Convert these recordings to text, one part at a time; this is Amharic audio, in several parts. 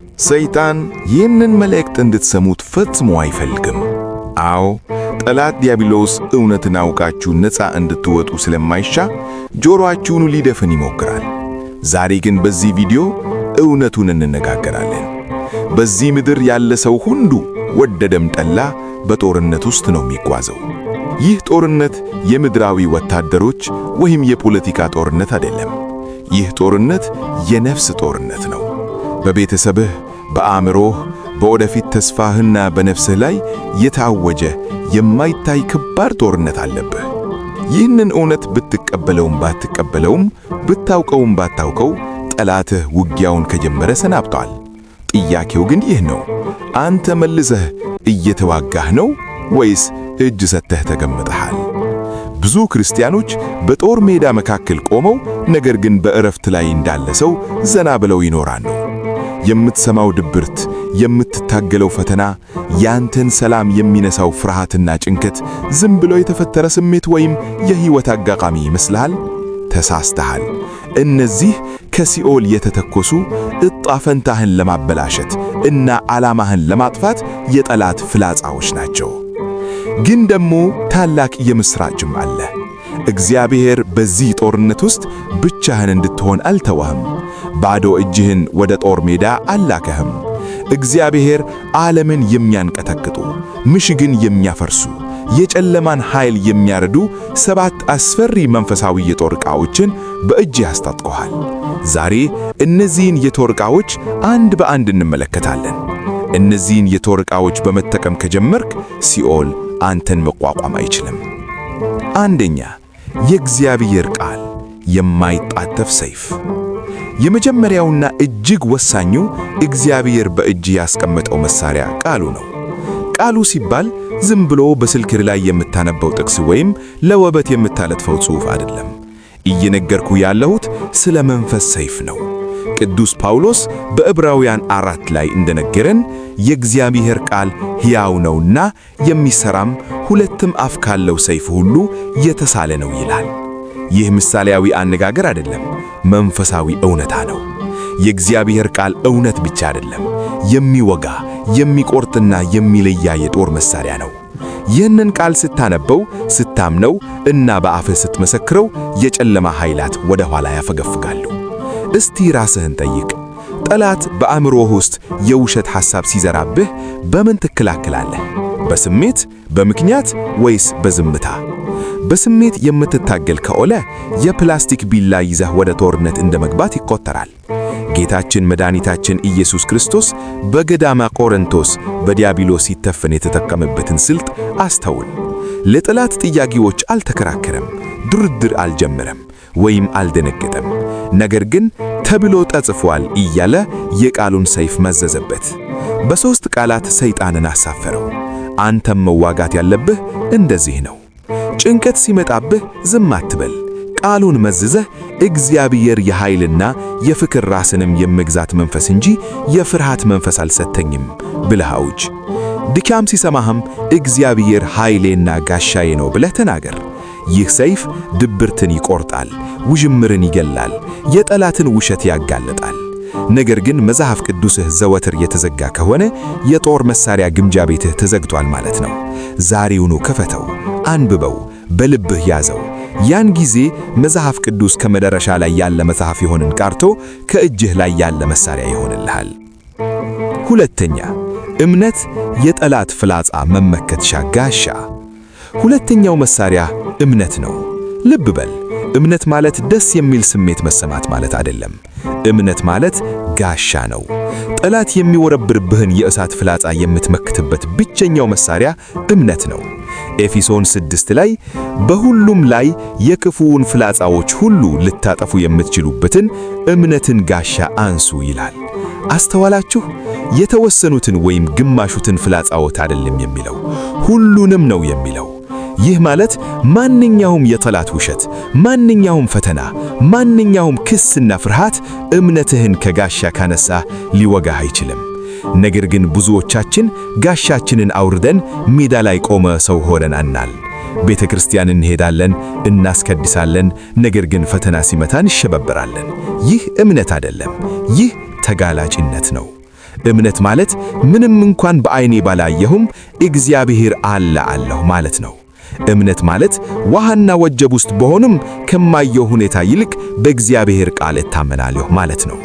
ሰይጣን ይህንን መልእክት እንድትሰሙት ፈጽሞ አይፈልግም። አዎ፣ ጠላት ዲያብሎስ እውነትን አውቃችሁ ነፃ እንድትወጡ ስለማይሻ ጆሮአችሁን ሊደፍን ይሞክራል። ዛሬ ግን በዚህ ቪዲዮ እውነቱን እንነጋገራለን። በዚህ ምድር ያለ ሰው ሁሉ ወደደም ጠላ በጦርነት ውስጥ ነው የሚጓዘው። ይህ ጦርነት የምድራዊ ወታደሮች ወይም የፖለቲካ ጦርነት አይደለም። ይህ ጦርነት የነፍስ ጦርነት ነው። በቤተሰብህ፣ በአእምሮህ፣ በወደፊት ተስፋህና በነፍስህ ላይ የታወጀ የማይታይ ከባድ ጦርነት አለብህ። ይህንን እውነት ብትቀበለውም ባትቀበለውም፣ ብታውቀውም ባታውቀው ጠላትህ ውጊያውን ከጀመረ ሰናብቷል። ጥያቄው ግን ይህ ነው፤ አንተ መልሰህ እየተዋጋህ ነው ወይስ እጅ ሰጥተህ ተቀምጠሃል? ብዙ ክርስቲያኖች በጦር ሜዳ መካከል ቆመው ነገር ግን በእረፍት ላይ እንዳለ ሰው ዘና ብለው ይኖራሉ። የምትሰማው ድብርት፣ የምትታገለው ፈተና፣ ያንተን ሰላም የሚነሳው ፍርሃትና ጭንቀት ዝም ብሎ የተፈጠረ ስሜት ወይም የሕይወት አጋጣሚ ይመስልሃል? ተሳስተሃል። እነዚህ ከሲኦል የተተኮሱ ዕጣ ፈንታህን ለማበላሸት እና ዓላማህን ለማጥፋት የጠላት ፍላጻዎች ናቸው። ግን ደግሞ ታላቅ የምሥራችም አለ። እግዚአብሔር በዚህ ጦርነት ውስጥ ብቻህን እንድትሆን አልተወህም። ባዶ እጅህን ወደ ጦር ሜዳ አላከህም። እግዚአብሔር ዓለምን የሚያንቀጠቅጡ፣ ምሽግን የሚያፈርሱ፣ የጨለማን ኃይል የሚያረዱ 7 አስፈሪ መንፈሳዊ የጦር ዕቃዎችን በእጅህ አስታጥቆሃል። ዛሬ እነዚህን የጦር ዕቃዎች አንድ በአንድ እንመለከታለን። እነዚህን የጦር ዕቃዎች በመጠቀም ከጀመርክ ሲኦል አንተን መቋቋም አይችልም። አንደኛ፣ የእግዚአብሔር ቃል፣ የማይጣጠፍ ሰይፍ። የመጀመሪያውና እጅግ ወሳኙ እግዚአብሔር በእጅ ያስቀመጠው መሳሪያ ቃሉ ነው። ቃሉ ሲባል ዝም ብሎ በስልክ ላይ የምታነበው ጥቅስ ወይም ለወበት የምታለጥፈው ጽሑፍ አይደለም። እየነገርኩ ያለሁት ስለ መንፈስ ሰይፍ ነው። ቅዱስ ጳውሎስ በዕብራውያን 4 ላይ እንደነገረን የእግዚአብሔር ቃል ሕያው ነውና የሚሠራም ሁለትም አፍ ካለው ሰይፍ ሁሉ የተሳለ ነው ይላል። ይህ ምሳሌያዊ አነጋገር አይደለም፣ መንፈሳዊ እውነታ ነው። የእግዚአብሔር ቃል እውነት ብቻ አይደለም፣ የሚወጋ የሚቆርጥና የሚለያ የጦር መሳሪያ ነው። ይህንን ቃል ስታነበው፣ ስታምነው እና በአፍህ ስትመሰክረው የጨለማ ኃይላት ወደ ኋላ ያፈገፍጋሉ። እስቲ ራስህን ጠይቅ። ጠላት በአእምሮህ ውስጥ የውሸት ሐሳብ ሲዘራብህ በምን ትከላከላለህ? በስሜት፣ በምክንያት ወይስ በዝምታ? በስሜት የምትታገል ከሆነ የፕላስቲክ ቢላ ይዘህ ወደ ጦርነት እንደመግባት ይቆጠራል። ጌታችን መድኃኒታችን ኢየሱስ ክርስቶስ በገዳመ ቆሮንቶስ በዲያብሎስ ሲተፈን የተጠቀመበትን ስልት አስተውል። ለጠላት ጥያቄዎች አልተከራከረም፣ ድርድር አልጀመረም ወይም አልደነገጠም። ነገር ግን ተብሎ ተጽፏል እያለ የቃሉን ሰይፍ መዘዘበት። በሦስት ቃላት ሰይጣንን አሳፈረው። አንተም መዋጋት ያለብህ እንደዚህ ነው። ጭንቀት ሲመጣብህ ዝም አትበል። ቃሉን መዝዘህ እግዚአብሔር የኃይልና የፍቅር ራስንም የመግዛት መንፈስ እንጂ የፍርሃት መንፈስ አልሰጠኝም ብለህ አውጅ። ድካም ሲሰማህም እግዚአብሔር ኃይሌና ጋሻዬ ነው ብለህ ተናገር። ይህ ሰይፍ ድብርትን ይቆርጣል፣ ውዥምርን ይገላል፣ የጠላትን ውሸት ያጋለጣል። ነገር ግን መጽሐፍ ቅዱስህ ዘወትር የተዘጋ ከሆነ የጦር መሳሪያ ግምጃ ቤትህ ተዘግቷል ማለት ነው። ዛሬውኑ ክፈተው፣ አንብበው፣ በልብህ ያዘው። ያን ጊዜ መጽሐፍ ቅዱስ ከመደረሻ ላይ ያለ መጽሐፍ ይሆንን ቀርቶ ከእጅህ ላይ ያለ መሳሪያ ይሆንልሃል። ሁለተኛ፣ እምነት፣ የጠላት ፍላጻ መመከትሻ ጋሻ። ሁለተኛው መሳሪያ እምነት ነው። ልብ በል፣ እምነት ማለት ደስ የሚል ስሜት መሰማት ማለት አይደለም። እምነት ማለት ጋሻ ነው። ጠላት የሚወረብርብህን የእሳት ፍላጻ የምትመክትበት ብቸኛው መሳሪያ እምነት ነው። ኤፌሶን 6 ላይ በሁሉም ላይ የክፉውን ፍላጻዎች ሁሉ ልታጠፉ የምትችሉበትን እምነትን ጋሻ አንሱ ይላል። አስተዋላችሁ? የተወሰኑትን ወይም ግማሹትን ፍላጻዎት አይደለም የሚለው፣ ሁሉንም ነው የሚለው። ይህ ማለት ማንኛውም የጠላት ውሸት፣ ማንኛውም ፈተና፣ ማንኛውም ክስና ፍርሃት እምነትህን ከጋሻ ካነሳ ሊወጋህ አይችልም። ነገር ግን ብዙዎቻችን ጋሻችንን አውርደን ሜዳ ላይ ቆመ ሰው ሆነን አናል። ቤተ ክርስቲያን እንሄዳለን፣ እናስቀድሳለን፣ ነገር ግን ፈተና ሲመታን እንሸበበራለን። ይህ እምነት አይደለም፣ ይህ ተጋላጭነት ነው። እምነት ማለት ምንም እንኳን በዓይኔ ባላየሁም እግዚአብሔር አለሁ ማለት ነው። እምነት ማለት ውሃና ወጀብ ውስጥ በሆንም ከማየው ሁኔታ ይልቅ በእግዚአብሔር ቃል እታመናለሁ ማለት ነው።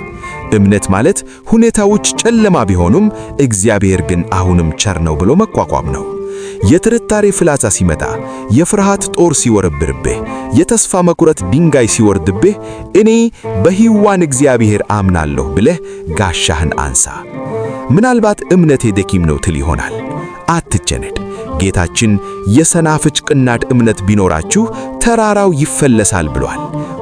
እምነት ማለት ሁኔታዎች ጨለማ ቢሆኑም እግዚአብሔር ግን አሁንም ቸር ነው ብሎ መቋቋም ነው። የጥርጣሬ ፍላጻ ሲመጣ፣ የፍርሃት ጦር ሲወረብርብህ፣ የተስፋ መቁረጥ ድንጋይ ሲወርድብህ እኔ በሕያዋን እግዚአብሔር አምናለሁ ብለህ ጋሻህን አንሳ። ምናልባት እምነቴ ደኪም ነው ትል ይሆናል። አትጨነቅ። ጌታችን የሰናፍጭ ቅናት እምነት ቢኖራችሁ ተራራው ይፈለሳል ብሏል።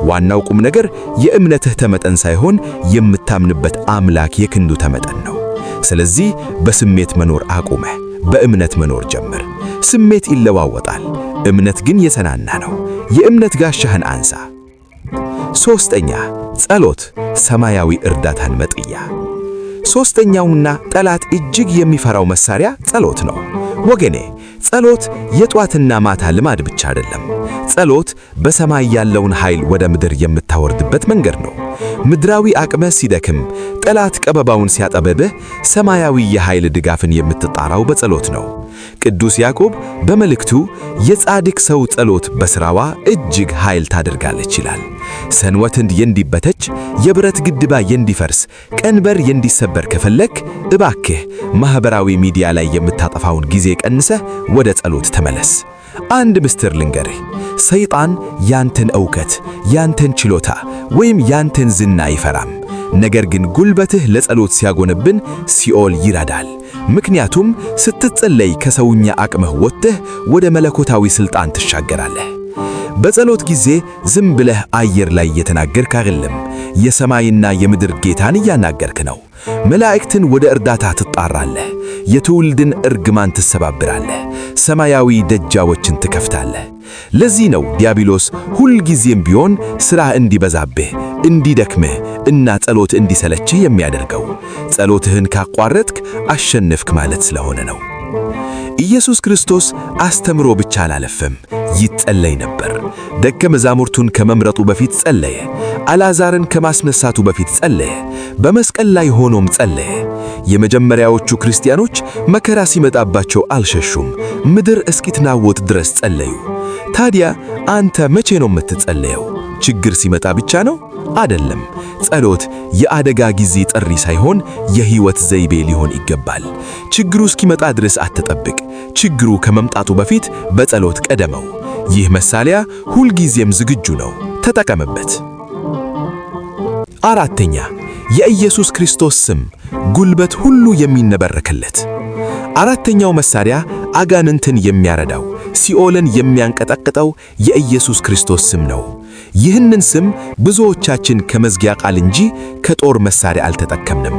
ዋናው ቁም ነገር የእምነትህ ተመጠን ሳይሆን የምታምንበት አምላክ የክንዱ ተመጠን ነው። ስለዚህ በስሜት መኖር አቁመህ በእምነት መኖር ጀምር። ስሜት ይለዋወጣል፣ እምነት ግን የጸናና ነው። የእምነት ጋሻህን አንሳ። ሶስተኛ ጸሎት፣ ሰማያዊ እርዳታን መጥያ። ሶስተኛውና ጠላት እጅግ የሚፈራው መሳሪያ ጸሎት ነው። ወገኔ ጸሎት የጧትና ማታ ልማድ ብቻ አይደለም። ጸሎት በሰማይ ያለውን ኃይል ወደ ምድር የምታወርድበት መንገድ ነው። ምድራዊ አቅምህ ሲደክም፣ ጠላት ቀበባውን ሲያጠበብህ፣ ሰማያዊ የኃይል ድጋፍን የምትጣራው በጸሎት ነው። ቅዱስ ያዕቆብ በመልእክቱ የጻድቅ ሰው ጸሎት በሥራዋ እጅግ ኃይል ታደርጋለች ይላል። ሰንወትን የንዲበተች የብረት ግድባ የንዲፈርስ ቀንበር የንዲሰበር ከፈለክ እባክህ ማኅበራዊ ሚዲያ ላይ የምታጠፋውን ጊዜ ቀንሰህ ወደ ጸሎት ተመለስ። አንድ ምስጢር ልንገርህ፣ ሰይጣን ያንተን ዕውቀት፣ ያንተን ችሎታ ወይም ያንተን ዝና አይፈራም። ነገር ግን ጉልበትህ ለጸሎት ሲያጎነብን ሲኦል ይረዳል። ምክንያቱም ስትጸለይ ከሰውኛ አቅምህ ወጥተህ ወደ መለኮታዊ ሥልጣን ትሻገራለህ። በጸሎት ጊዜ ዝም ብለህ አየር ላይ እየተናገርክ አይደለም፣ የሰማይና የምድር ጌታን እያናገርክ ነው። መላእክትን ወደ እርዳታ ትጣራለህ፣ የትውልድን እርግማን ትሰባብራለህ፣ ሰማያዊ ደጃዎችን ትከፍታለህ። ለዚህ ነው ዲያብሎስ ሁልጊዜም ቢሆን ሥራህ እንዲበዛብህ፣ እንዲደክምህ እና ጸሎት እንዲሰለችህ የሚያደርገው። ጸሎትህን ካቋረጥክ አሸነፍክ ማለት ስለሆነ ነው። ኢየሱስ ክርስቶስ አስተምሮ ብቻ አላለፈም፣ ይጸለይ ነበር። ደቀ መዛሙርቱን ከመምረጡ በፊት ጸለየ። አልዓዛርን ከማስነሳቱ በፊት ጸለየ። በመስቀል ላይ ሆኖም ጸለየ። የመጀመሪያዎቹ ክርስቲያኖች መከራ ሲመጣባቸው አልሸሹም፣ ምድር እስኪትናወጥ ድረስ ጸለዩ። ታዲያ አንተ መቼ ነው የምትጸለየው? ችግር ሲመጣ ብቻ ነው? አይደለም። ጸሎት የአደጋ ጊዜ ጥሪ ሳይሆን የሕይወት ዘይቤ ሊሆን ይገባል። ችግሩ እስኪመጣ ድረስ አትጠብቅ። ችግሩ ከመምጣቱ በፊት በጸሎት ቀደመው። ይህ መሳሪያ ሁልጊዜም ዝግጁ ነው፣ ተጠቀምበት። አራተኛ የኢየሱስ ክርስቶስ ስም፣ ጉልበት ሁሉ የሚነበረክለት። አራተኛው መሳሪያ አጋንንትን የሚያረዳው፣ ሲኦልን የሚያንቀጠቅጠው የኢየሱስ ክርስቶስ ስም ነው። ይህንን ስም ብዙዎቻችን ከመዝጊያ ቃል እንጂ ከጦር መሳሪያ አልተጠቀምንም።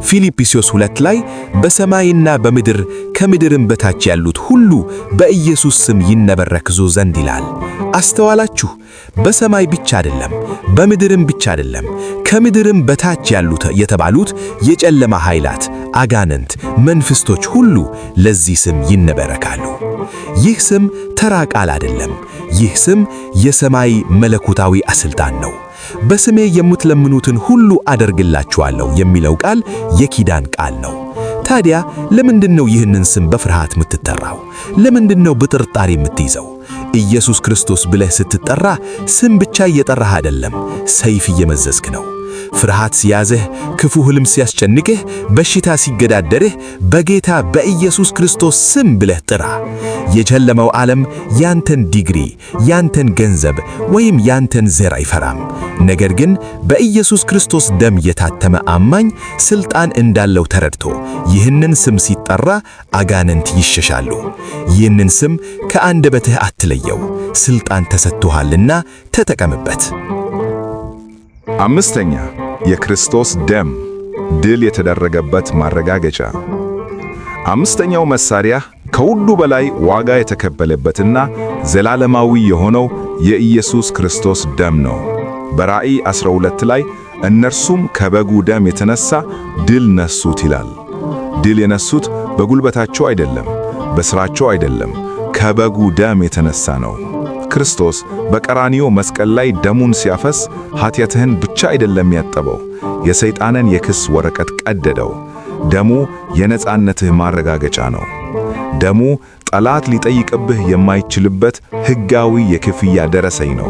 ፊልጵስዩስ 2 ላይ በሰማይና በምድር ከምድርም በታች ያሉት ሁሉ በኢየሱስ ስም ይነበረክዙ ዘንድ ይላል። አስተዋላችሁ? በሰማይ ብቻ አይደለም፣ በምድርም ብቻ አይደለም፣ ከምድርም በታች ያሉት የተባሉት የጨለማ ኃይላት፣ አጋንንት፣ መንፍስቶች ሁሉ ለዚህ ስም ይነበረካሉ። ይህ ስም ተራ ቃል አይደለም። ይህ ስም የሰማይ መለኮታዊ አስልጣን ነው። በስሜ የምትለምኑትን ሁሉ አደርግላችኋለሁ የሚለው ቃል የኪዳን ቃል ነው። ታዲያ ለምንድነው ይህንን ስም በፍርሃት የምትጠራው? ለምንድነው በጥርጣሬ የምትይዘው? ኢየሱስ ክርስቶስ ብለህ ስትጠራ ስም ብቻ እየጠራህ አይደለም፣ ሰይፍ እየመዘዝክ ነው። ፍርሃት ሲያዝህ፣ ክፉ ሕልም ሲያስጨንቅህ፣ በሽታ ሲገዳደርህ በጌታ በኢየሱስ ክርስቶስ ስም ብለህ ጥራ። የጨለመው ዓለም ያንተን ዲግሪ፣ ያንተን ገንዘብ ወይም ያንተን ዘር አይፈራም። ነገር ግን በኢየሱስ ክርስቶስ ደም የታተመ አማኝ ሥልጣን እንዳለው ተረድቶ ይህንን ስም ሲጠራ አጋንንት ይሸሻሉ። ይህንን ስም ከአንደበትህ አትለየው፣ ሥልጣን ተሰጥቶሃልና ተጠቀምበት። አምስተኛ የክርስቶስ ደም፣ ድል የተደረገበት ማረጋገጫ። አምስተኛው መሳሪያ ከሁሉ በላይ ዋጋ የተከፈለበትና ዘላለማዊ የሆነው የኢየሱስ ክርስቶስ ደም ነው። በራእይ 12 ላይ እነርሱም ከበጉ ደም የተነሳ ድል ነሱት ይላል። ድል የነሱት በጉልበታቸው አይደለም፣ በሥራቸው አይደለም፣ ከበጉ ደም የተነሳ ነው። ክርስቶስ በቀራንዮ መስቀል ላይ ደሙን ሲያፈስ ኃጢአትህን ብቻ አይደለም ያጠበው፣ የሰይጣንን የክስ ወረቀት ቀደደው። ደሙ የነጻነትህ ማረጋገጫ ነው። ደሙ ጠላት ሊጠይቅብህ የማይችልበት ሕጋዊ የክፍያ ደረሰኝ ነው።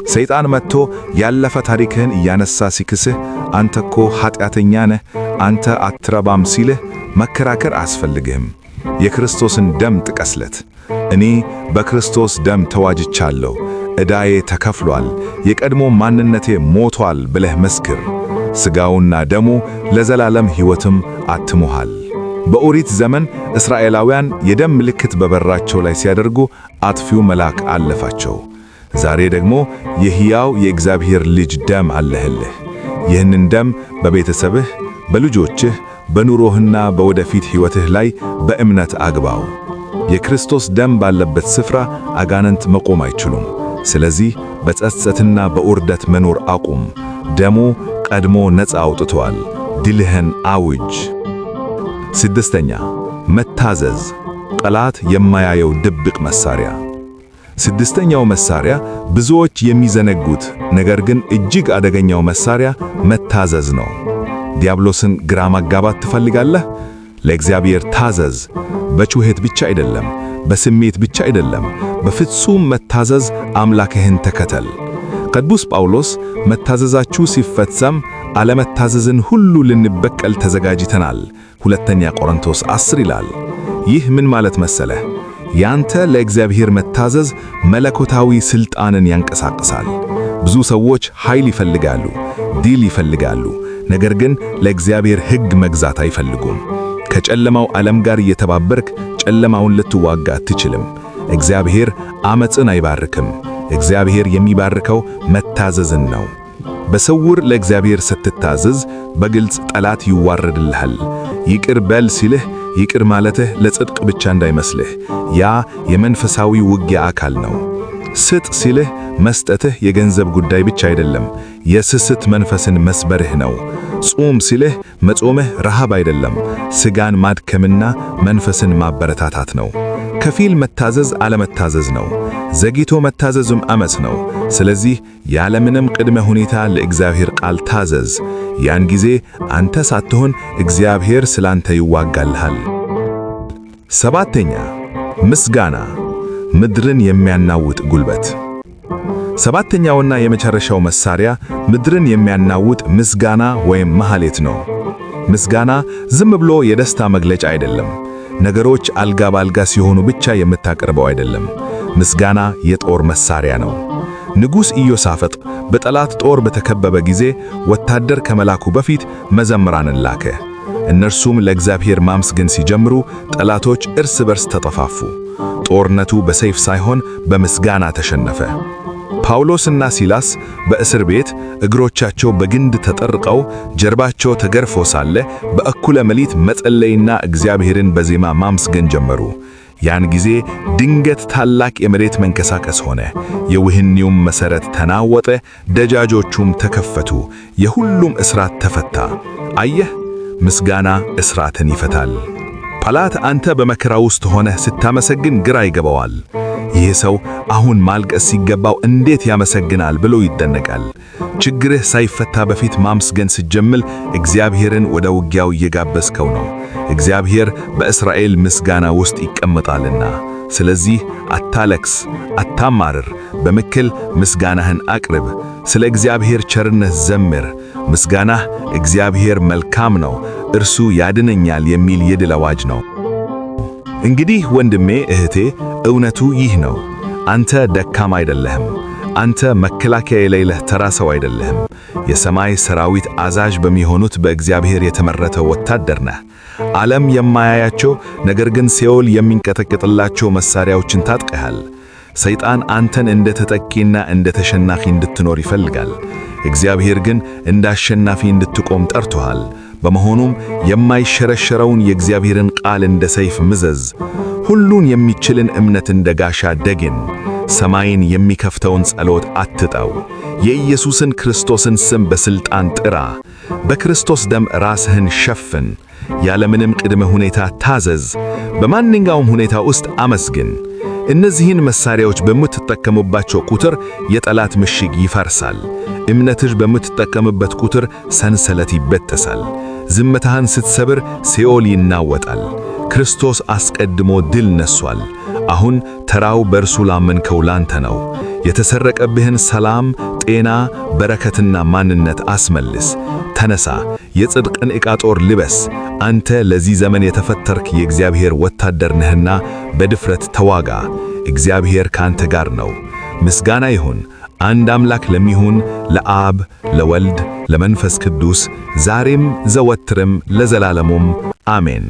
ሰይጣን መጥቶ ያለፈ ታሪክህን እያነሳ ሲክስህ፣ አንተ እኮ ኃጢአተኛ ነህ፣ አንተ አትረባም ሲልህ መከራከር አያስፈልግህም። የክርስቶስን ደም ጥቀስለት። እኔ በክርስቶስ ደም ተዋጅቻለሁ፣ ዕዳዬ ተከፍሏል፣ የቀድሞ ማንነቴ ሞቷል ብለህ መስክር። ሥጋውና ደሙ ለዘላለም ሕይወትም አትሞሃል። በኦሪት ዘመን እስራኤላውያን የደም ምልክት በበራቸው ላይ ሲያደርጉ አጥፊው መልአክ አለፋቸው። ዛሬ ደግሞ የሕያው የእግዚአብሔር ልጅ ደም አለህልህ። ይህንን ደም በቤተሰብህ፣ በልጆችህ፣ በኑሮህና በወደፊት ሕይወትህ ላይ በእምነት አግባው። የክርስቶስ ደም ባለበት ስፍራ አጋንንት መቆም አይችሉም። ስለዚህ በጸጸትና በውርደት መኖር አቁም። ደሙ ቀድሞ ነፃ አውጥቷል። ድልህን አውጅ። ስድስተኛ መታዘዝ፣ ጠላት የማያየው ድብቅ መሳሪያ። ስድስተኛው መሳሪያ ብዙዎች የሚዘነጉት ነገር ግን እጅግ አደገኛው መሳሪያ መታዘዝ ነው። ዲያብሎስን ግራ ማጋባት ትፈልጋለህ? ለእግዚአብሔር ታዘዝ። በጩኸት ብቻ አይደለም፣ በስሜት ብቻ አይደለም፣ በፍጹም መታዘዝ አምላክህን ተከተል። ቅዱስ ጳውሎስ መታዘዛችሁ ሲፈጸም አለመታዘዝን ሁሉ ልንበቀል ተዘጋጅተናል፣ ሁለተኛ ቆሮንቶስ 10 ይላል። ይህ ምን ማለት መሰለህ? ያንተ ለእግዚአብሔር መታዘዝ መለኮታዊ ሥልጣንን ያንቀሳቅሳል። ብዙ ሰዎች ኃይል ይፈልጋሉ፣ ድል ይፈልጋሉ፣ ነገር ግን ለእግዚአብሔር ሕግ መግዛት አይፈልጉም። ከጨለማው ዓለም ጋር እየተባበርክ ጨለማውን ልትዋጋ አትችልም። እግዚአብሔር ዓመፅን አይባርክም። እግዚአብሔር የሚባርከው መታዘዝን ነው። በስውር ለእግዚአብሔር ስትታዘዝ በግልጽ ጠላት ይዋረድልሃል። ይቅር በል ሲልህ ይቅር ማለትህ ለጽድቅ ብቻ እንዳይመስልህ፣ ያ የመንፈሳዊ ውጊያ አካል ነው። ስጥ ሲልህ መስጠትህ የገንዘብ ጉዳይ ብቻ አይደለም፣ የስስት መንፈስን መስበርህ ነው። ጾም ሲልህ መጾምህ ረሃብ አይደለም፣ ሥጋን ማድከምና መንፈስን ማበረታታት ነው። ከፊል መታዘዝ አለመታዘዝ ነው። ዘግይቶ መታዘዝም ዓመፅ ነው። ስለዚህ ያለምንም ቅድመ ሁኔታ ለእግዚአብሔር ቃል ታዘዝ። ያን ጊዜ አንተ ሳትሆን እግዚአብሔር ስላንተ ይዋጋልሃል። ሰባተኛ ምስጋና፣ ምድርን የሚያናውጥ ጉልበት። ሰባተኛውና የመጨረሻው መሳሪያ ምድርን የሚያናውጥ ምስጋና ወይም መሐሌት ነው። ምስጋና ዝም ብሎ የደስታ መግለጫ አይደለም። ነገሮች አልጋ ባልጋ ሲሆኑ ብቻ የምታቀርበው አይደለም። ምስጋና የጦር መሳሪያ ነው። ንጉሥ ኢዮሳፍጥ በጠላት ጦር በተከበበ ጊዜ ወታደር ከመላኩ በፊት መዘምራንን ላከ። እነርሱም ለእግዚአብሔር ማመስገን ሲጀምሩ ጠላቶች እርስ በርስ ተጠፋፉ። ጦርነቱ በሰይፍ ሳይሆን በምስጋና ተሸነፈ። ጳውሎስና ሲላስ በእስር ቤት እግሮቻቸው በግንድ ተጠርቀው ጀርባቸው ተገርፎ ሳለ በእኩለ ሌሊት መጸለይና እግዚአብሔርን በዜማ ማመስገን ጀመሩ። ያን ጊዜ ድንገት ታላቅ የመሬት መንቀሳቀስ ሆነ። የወህኒውም መሠረት ተናወጠ፣ ደጃጆቹም ተከፈቱ፣ የሁሉም እስራት ተፈታ። አየህ፣ ምስጋና እስራትን ይፈታል። ጠላት አንተ በመከራ ውስጥ ሆነህ ስታመሰግን ግራ ይገባዋል። ይህ ሰው አሁን ማልቀስ ሲገባው እንዴት ያመሰግናል ብሎ ይደነቃል። ችግርህ ሳይፈታ በፊት ማመስገን ስትጀምር እግዚአብሔርን ወደ ውጊያው እየጋበዝከው ነው። እግዚአብሔር በእስራኤል ምስጋና ውስጥ ይቀመጣልና። ስለዚህ አታለቅስ፣ አታማርር። በምክል ምስጋናህን አቅርብ። ስለ እግዚአብሔር ቸርነት ዘምር። ምስጋናህ እግዚአብሔር መልካም ነው፣ እርሱ ያድነኛል የሚል የድል አዋጅ ነው። እንግዲህ ወንድሜ እህቴ፣ እውነቱ ይህ ነው። አንተ ደካማ አይደለህም። አንተ መከላከያ የሌለህ ተራ ሰው አይደለህም። የሰማይ ሰራዊት አዛዥ በሚሆኑት በእግዚአብሔር የተመረተ ወታደር ነህ። ዓለም የማያያቸው ነገር ግን ሲኦል የሚንቀጠቅጥላቸው መሳሪያዎችን ታጥቀሃል። ሰይጣን አንተን እንደ ተጠቂና እንደ ተሸናፊ እንድትኖር ይፈልጋል። እግዚአብሔር ግን እንደ አሸናፊ እንድትቆም ጠርቶሃል። በመሆኑም የማይሸረሸረውን የእግዚአብሔርን ቃል እንደ ሰይፍ ምዘዝ። ሁሉን የሚችልን እምነት እንደ ጋሻ ደግን። ሰማይን የሚከፍተውን ጸሎት አትጠው። የኢየሱስን ክርስቶስን ስም በሥልጣን ጥራ። በክርስቶስ ደም ራስህን ሸፍን። ያለምንም ቅድመ ሁኔታ ታዘዝ። በማንኛውም ሁኔታ ውስጥ አመስግን። እነዚህን መሳሪያዎች በምትጠቀሙባቸው ቁጥር የጠላት ምሽግ ይፈርሳል። እምነትሽ በምትጠቀምበት ቁጥር ሰንሰለት ይበጠሳል። ዝምታህን ስትሰብር ሲኦል ይናወጣል። ክርስቶስ አስቀድሞ ድል ነሷል። አሁን ተራው በእርሱ ላመንከው ላንተ ነው። የተሰረቀብህን ሰላም፣ ጤና፣ በረከትና ማንነት አስመልስ። ተነሳ፣ የጽድቅን ዕቃ ጦር ልበስ። አንተ ለዚህ ዘመን የተፈጠርክ የእግዚአብሔር ወታደር ነህና በድፍረት ተዋጋ። እግዚአብሔር ካንተ ጋር ነው። ምስጋና ይሁን አንድ አምላክ ለሚሆን ለአብ ለወልድ ለመንፈስ ቅዱስ ዛሬም ዘወትርም ለዘላለሙም አሜን።